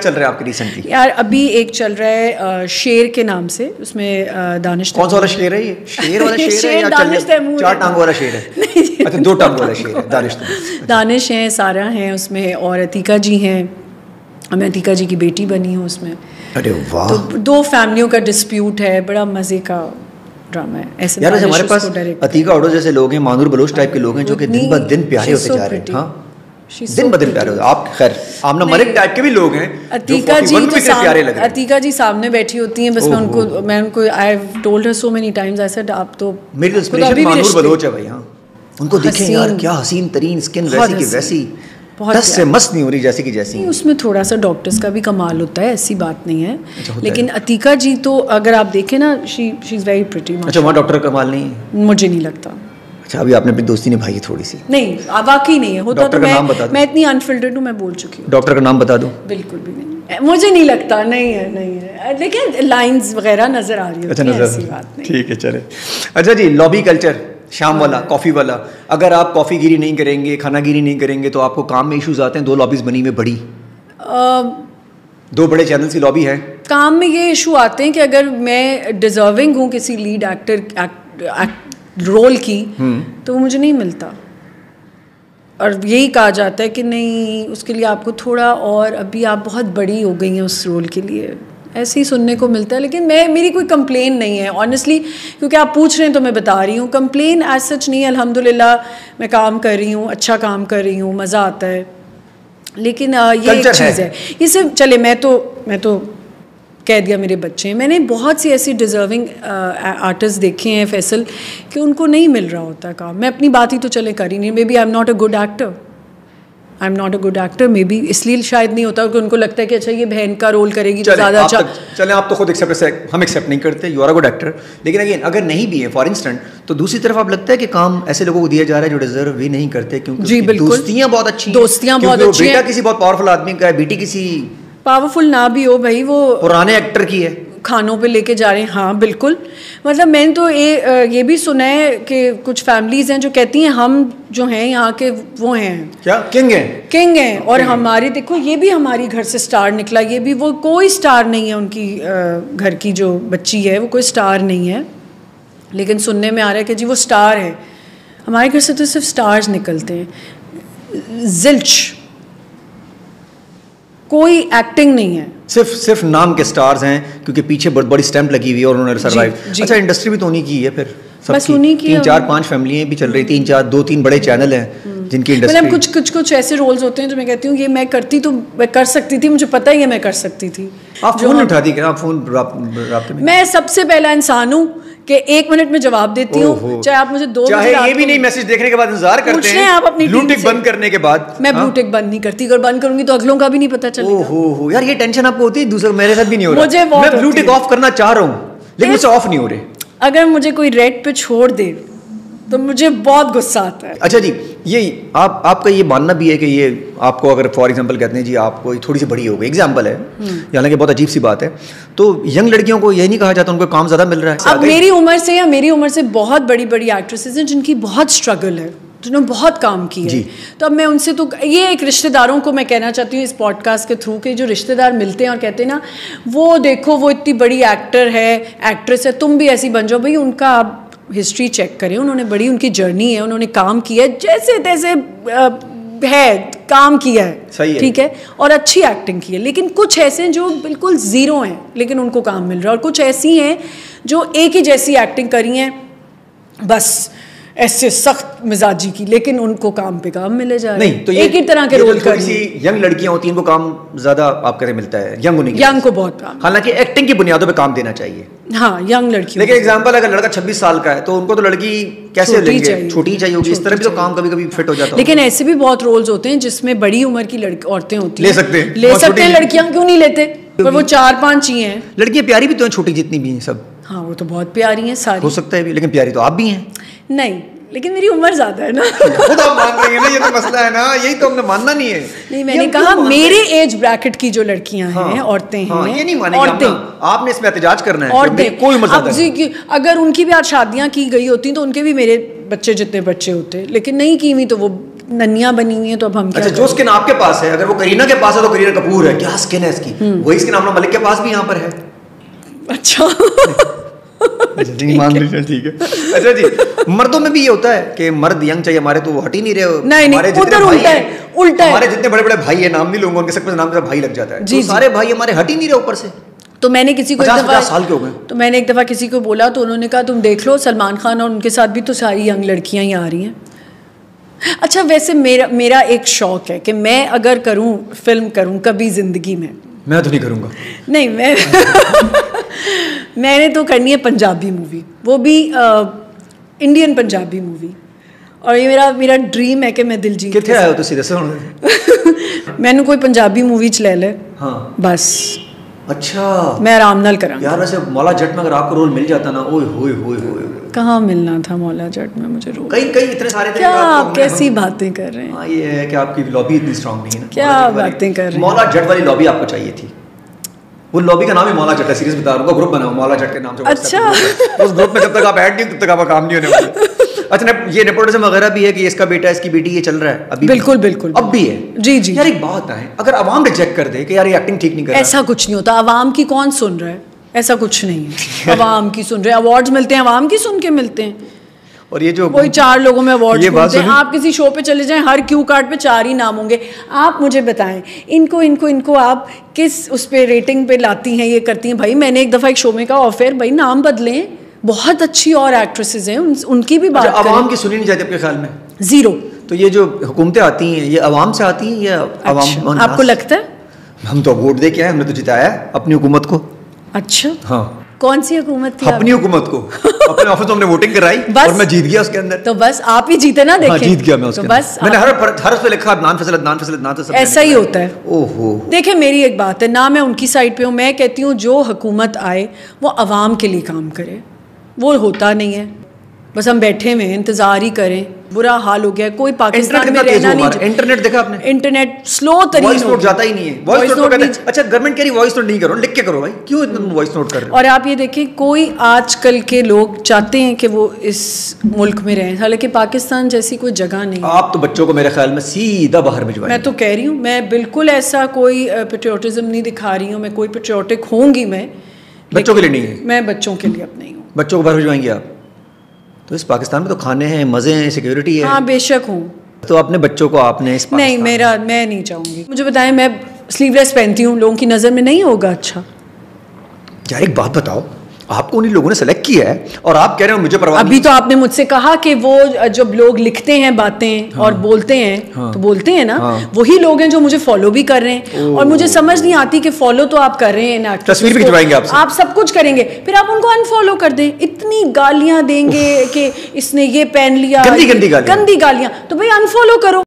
चल रहा है आपके रिसेंटली? यार अभी एक चल रहा है शेर के नाम से, उसमें दानिश। कौन सा वाला शेर है ये? शेर वाला शेर है या चार टांग वाला शेर है? अच्छा, 2 टांग वाला शेर है। दानिश हैं, सारा हैं उसमें, और अतीका जी हैं। मैं अतीका जी की बेटी बनी हूँ उसमें। अरे वाह। तो 2 फैमिलियों का डिस्प्यूट है, बड़ा मजे का ड्रामा है। ऐसे यार हमारे पास अतीका ओडो जैसे लोग हैं, मानूर बलोच टाइप के लोग हैं, जो कि दिन ब दिन प्यारे होते जा रहे हैं। हाँ, दिन ब दिन प्यारे होते। आप खैर आमना मलिक टाइप के भी लोग हैं, अतीका जी तो प्यारे लग रहे हैं। अतीका जी सामने बैठी होती हैं, बस मैं उनको I have told her so many times, I said आप तो मेरी इंस्पिरेशन मानूर बलोच है भाई। हाँ, उनको देखें यार, क्या हसीन तरीन स्किन, वैसी की वैसी, टस से मस्त नहीं हो रही जैसे कि जैसी। नहीं, उसमें थोड़ा सा डॉक्टर्स का भी कमाल होता है, ऐसी बात नहीं है। लेकिन अतीका जी तो अगर आप देखें ना, शी इज़ वेरी प्रिटी। अच्छा, वहाँ डॉक्टर का कमाल नहीं है? मुझे नहीं लगता। अच्छा, अभी आपने अपनी दोस्ती निभाई है थोड़ी सी? नहीं, वाकई नहीं है। होता तो मैं इतनी अनफिल्टर्ड हूँ, मैं बोल चुकी हूँ। डॉक्टर का नाम बता दो। बिल्कुल भी नहीं, मुझे नहीं लगता। नहीं है, लेकिन लाइंस वगैरह नजर आ रही होती है, ऐसी बात नहीं। ठीक है, चले। अच्छा जी, लॉबी कल्चर, शाम वाला, कॉफ़ी वाला, अगर आप कॉफ़ी गिरी नहीं करेंगे, खाना गिरी नहीं करेंगे, तो आपको काम में इश्यूज आते हैं। 2 लॉबीज बनी में बड़ी, 2 बड़े चैनल्स की लॉबी है। काम में ये इशू आते हैं कि अगर मैं डिजर्विंग हूँ किसी लीड एक्टर रोल की, तो वो मुझे नहीं मिलता, और यही कहा जाता है कि नहीं, उसके लिए आपको थोड़ा, और अभी आप बहुत बड़ी हो गई हैं उस रोल के लिए, ऐसे ही सुनने को मिलता है। लेकिन मेरी कोई कंप्लेन नहीं है ऑनेस्टली, क्योंकि आप पूछ रहे हैं तो मैं बता रही हूँ। कंप्लेन एज सच नहीं है, अल्हम्दुलिल्लाह मैं काम कर रही हूँ, अच्छा काम कर रही हूँ, मज़ा आता है। लेकिन ये एक चीज़ है, ये सिर्फ चले, मैं तो कह दिया मेरे बच्चे हैं। मैंने बहुत सी ऐसी डिज़र्विंग आर्टिस्ट देखे हैं फैसल, कि उनको नहीं मिल रहा होता काम। मैं अपनी बात ही तो चले कर ही नहीं, maybe I am not a good actor, maybe इसलिए शायद नहीं होता, क्योंकि उनको लगता है कि अच्छा ये बहन का रोल करेगी तो ज़्यादा अच्छा। चलें, आप तो खुद हम एक्सेप्ट नहीं करते, you are a good actor. लेकिन अगेन, अगर नहीं भी है फॉर इंस्टेंट, तो दूसरी तरफ आप लगता है कि काम ऐसे लोगों को दिया जा रहा है जो डिजर्व भी नहीं करते, क्योंकि दोस्तियाँ बहुत अच्छी हैं, बेटा किसी बहुत पावरफुल आदमी का है, बेटी किसी पावरफुल ना भी हो भाई, वो पुराने एक्टर की है, खानों पे लेके जा रहे हैं। हाँ बिल्कुल, मतलब मैंने तो ये भी सुना है कि कुछ फैमिलीज हैं जो कहती हैं हम जो हैं यहाँ के वो हैं, क्या किंग हैं, और हमारे देखो ये भी हमारी घर से स्टार निकला, ये भी, वो कोई स्टार नहीं है, उनकी घर की जो बच्ची है वो कोई स्टार नहीं है, लेकिन सुनने में आ रहा है कि जी वो स्टार है। हमारे घर से तो सिर्फ स्टार्स निकलते हैं, जिल्च, कोई एक्टिंग नहीं है, सिर्फ नाम के स्टार्स हैं, क्योंकि पीछे बहुत बड़ी स्टैंप लगी हुई है और उन्होंने सर्वाइव। अच्छा, इंडस्ट्री भी तो उन्हीं की है फिर, बस उन्हीं की 3-4-5 फैमिलियाँ भी चल रही, 2-3 बड़े चैनल हैं जिनकी इंडस्ट्री। मतलब कुछ ऐसे रोल्स होते हैं जो मैं कहती हूँ ये मैं करती तो मैं कर सकती थी, मुझे पता ही है मैं कर सकती थी। आप फोन उठाती क्या? आप फोन राब्ते में? मैं सबसे पहला इंसान हूँ कि 1 मिनट में जवाब देती हूँ, चाहे आप मुझे 2 चाहे ये भी नहीं मैसेज देखने के बाद इंतजार करते हैं, आप अपनी ब्लू टिक बंद करने के बाद। मैं ब्लू टिक बंद नहीं करती, अगर बंद करूंगी तो अगलों का भी नहीं पता चलेगा। ओहो यार, ये टेंशन आपको होती है? दूसरा मेरे साथ भी नहीं हो रहा, मुझे मैं ब्लू टिक ऑफ करना चाह रहा हूँ, लेकिन मुझसे ऑफ नहीं हो रहे। अगर मुझे कोई रेड पे छोड़ दे तो मुझे बहुत गुस्सा आता है। अच्छा जी, ये आपका ये मानना भी है कि ये आपको अगर फॉर एग्जांपल कहते हैं जी आपको थोड़ी सी बड़ी हो गई, एग्जांपल है, हालांकि बहुत अजीब सी बात है, तो यंग लड़कियों को ये नहीं कहा जाता उनको काम ज़्यादा मिल रहा है? अब मेरी उम्र से बहुत बड़ी बड़ी एक्ट्रेसेस हैं जिनकी बहुत स्ट्रगल है, जिन्होंने बहुत काम किया है, तो अब मैं उनसे तो ये एक रिश्तेदारों को मैं कहना चाहती हूँ इस पॉडकास्ट के थ्रू कि जो रिश्तेदार मिलते हैं और कहते हैं ना वो देखो वो इतनी बड़ी एक्टर है, एक्ट्रेस है, तुम भी ऐसी बन जाओ, भाई उनका आप हिस्ट्री चेक करें, उन्होंने बड़ी उनकी जर्नी है, उन्होंने काम किया है, जैसे तैसे है काम किया है, सही है, ठीक है, और अच्छी एक्टिंग की है। लेकिन कुछ ऐसे हैं जो बिल्कुल ज़ीरो हैं लेकिन उनको काम मिल रहा है, और कुछ ऐसी हैं जो एक ही जैसी एक्टिंग करी हैं बस ऐसे सख्त मिजाजी की, लेकिन उनको काम पे काम मिले जा रहे हैं। नहीं तो एक ही तरह के रोल कर सी यंग लड़कियां होती हैं, इनको काम ज्यादा आप कहते मिलता है, यंग को बहुत काम, हालांकि एक्टिंग की बुनियादों पे काम देना चाहिए। हाँ, यंग लड़की। लेकिन एग्जांपल अगर लड़का 26 साल का है तो उनको तो लड़की कैसे लेंगे, छोटी चाहिए होगी, इस तरह भी तो काम कभी कभी फिट हो जाता है। लेकिन ऐसे भी बहुत रोल्स होते हैं जिसमें बड़ी उम्र की औरतें होती हैं, ले सकते हैं, लड़कियां क्यों नहीं लेते? पर वो 4-5 ही हैं। लड़कियां प्यारी भी तो हैं, छोटी जितनी भी हैं सब। हाँ, वो तो बहुत प्यारी हैं सारी, हो सकता है भी, लेकिन प्यारी तो आप भी हैं। नहीं, लेकिन मेरी उम्र ज्यादा है ना। खुद आप मान रही हैं ना, ये तो मसला है ना, यही तो हमने मानना नहीं है। नहीं, मैंने कहा मेरे एज ब्रैकेट की जो लड़कियां हैं, औरतें हैं, ये नहीं मानेंगे, आपने इसमें एहतजाज करना है। औरतें कोई उम्र ज्यादा नहीं, अगर उनकी भी आज शादियां की गई होती तो उनके भी मेरे बच्चे जितने बच्चे होते, लेकिन नहीं की हुई तो वो नन्नियाँ बनी हुई है तो अब हम क्या। अच्छा, जो स्किन आपके पास है, अगर वो करीना के पास है तो करीना कपूर है, क्या स्किन है इसकी, वही स्किन आमना मलिक के पास भी यहाँ पर है। अच्छा मान लीजिए, ठीक है। अच्छा जी, मर्दों में भी ये होता है कि मर्द यंग चाहिए, हमारे तो हट ही नहीं रहे। नहीं, उधर उल्टा है, उल्टा है। हमारे जितने बड़े बड़े भाई है, नाम नहीं लूंगा उनके, सबके नाम से भाई लग जाता है, तो सारे भाई हमारे हट ही नहीं रहे ऊपर से। तो मैंने किसी को 50 साल के हो गए, तो मैंने एक दफ़ा किसी को बोला तो उन्होंने कहा तुम देख लो सलमान खान और उनके साथ भी तो सारी यंग लड़कियां ही आ रही हैं। अच्छा, वैसे मेरा एक शौक है कि मैं अगर करूं, फिल्म करूं कभी ज़िंदगी में। मैं तो नहीं करूंगा। नहीं, मैंने तो करनी है पंजाबी मूवी, वो भी इंडियन पंजाबी मूवी, और ये मेरा ड्रीम है कि मैं दिलजीत। कितने आए हो तो सीधे से मैंने कोई पंजाबी मूवी च ले ले, हाँ बस। अच्छा, मैं आराम नाल करांगी यार। वैसे मौला जट में अगर आपको रोल मिल जाता ना, ओए होए होए होए, कहाँ मिलना था मौला जट में मुझे रोल। कई इतने सारे थे। क्या आप कैसी बातें कर रहे हैं। हाँ, ये है कि आपकी लॉबी इतनी स्ट्रांग नहीं है ना। क्या बातें कर रहे हैं। मौला जट वाली लॉबी आपको चाहिए थी। वो लॉबी का नाम ही मौला जट है, सीरियस बता रहा हूँ, ग्रुप बनाओ मौला जट के नाम से। अच्छा, उस ग्रुप में जब तक आप ऐड नहीं, तब तक आपका काम नहीं होने वाला। अच्छा, ये नेपोटिज्म वगैरह भी है कि इसका बेटा, इसकी बेटी, ये चल रहा है अभी। बिल्कुल बिल्कुल, अब भी है। जी जी। यार एक बात है, अगर अवाम रिजेक्ट कर दे कि यार ये एक्टिंग ठीक नहीं कर रहा, ऐसा कुछ नहीं होता। अवाम की कौन सुन रहा है, ऐसा कुछ नहीं है। अवाम की सुन रहे हैं, अवार्ड्स मिलते हैं, अवाम की सुन के मिलते हैं। और ये जो कोई 4 लोगों में अवार्ड मिलते हैं। आप किसी शो पे चले जाएं, हर क्यू कार्ड पे 4 ही नाम होंगे। आप मुझे बताएं, इनको आप किस उस पे रेटिंग पे लाती हैं, ये करती हैं। भाई मैंने एक दफ़ा एक शो में कहा, और फिर भाई नाम बदलें, बहुत अच्छी और एक्ट्रेसेस हैं, उनकी भी बात करें। अवाम की सुनी नहीं जाती आपके ख्याल में? 0। तो ये जो हुकूमतें आती हैं, ये अवाम से आती हैं या अवाम? आपको लगता है? हम तो वोट दे के आए, हमने तो जिताया अपनी हुकूमत को। अच्छा, हाँ। कौन सी हुकूमत थी? अपनी हुकूमत को। अपने ऑफिस में हमने वोटिंग कराई और मैं जीत गया उसके अंदर। तो बस आप ही जीते ना, देखें। हाँ, जीत गया मैं उसके तो बस मैंने हर उस पे लिखा अदनान फैसल, अदनान फैसल, अदनान फैसल। ऐसा ही होता है। ओहो, देखें मेरी एक बात है ना, मैं उनकी साइड पे हूँ। मैं कहती हूँ जो हुकूमत आए वो अवाम के लिए काम करे, वो होता नहीं है। बस हम बैठे हुए इंतजार ही करें। बुरा हाल हो गया, कोई पाकिस्तान में रहना नहीं। इंटरनेट देखा आपने? इंटरनेट स्लो तरीके वॉइस नोट जाता ही नहीं है। वॉइस नोट नहीं। अच्छा, गवर्नमेंट कह रही वॉइस नोट नहीं करो, लिख के करो भाई, क्यों इतना वॉइस नोट कर रहे हो? और आप ये देखिए, कोई आजकल के लोग चाहते हैं कि वो इस मुल्क में रहें, हालांकि पाकिस्तान जैसी कोई जगह नहीं। आप तो बच्चों को मेरे ख्याल में सीधा बाहर भिजवाएं। मैं तो कह रही हूँ, मैं बिल्कुल ऐसा कोई पेट्रियोटिज्म नहीं दिखा रही हूँ। मैं कोई पेट्रियोटिक होंगी मैं, बच्चों के लिए नहीं है। मैं बच्चों के लिए अब नहीं हूँ। बच्चों को बाहर भिजवाएंगे आप? तो इस पाकिस्तान में तो खाने हैं, मजे हैं, सिक्योरिटी है। हाँ बेशक हूँ। तो अपने बच्चों को आपने इस नहीं, मैं नहीं चाहूँगी। मुझे बताएं, मैं स्लीवलेस पहनती हूँ, लोगों की नज़र में नहीं होगा अच्छा? यार एक बात बताओ, आपको उन्हीं लोगों ने सेलेक्ट किया है और आप कह रहे हो मुझे परवाह अभी तो आपने मुझसे कहा कि वो जब लोग लिखते हैं बातें और बोलते हैं, तो बोलते हैं ना, वही लोग हैं जो मुझे फॉलो भी कर रहे हैं। और मुझे समझ नहीं आती कि फॉलो तो आप कर रहे हैं ना, तस्वीर भी खिंचवाएंगे आपसे, आप सब कुछ करेंगे, फिर आप उनको अनफॉलो कर दें। इतनी गालियां देंगे कि इसने ये पहन लिया, गंदी गालियां, तो भाई अनफॉलो करो।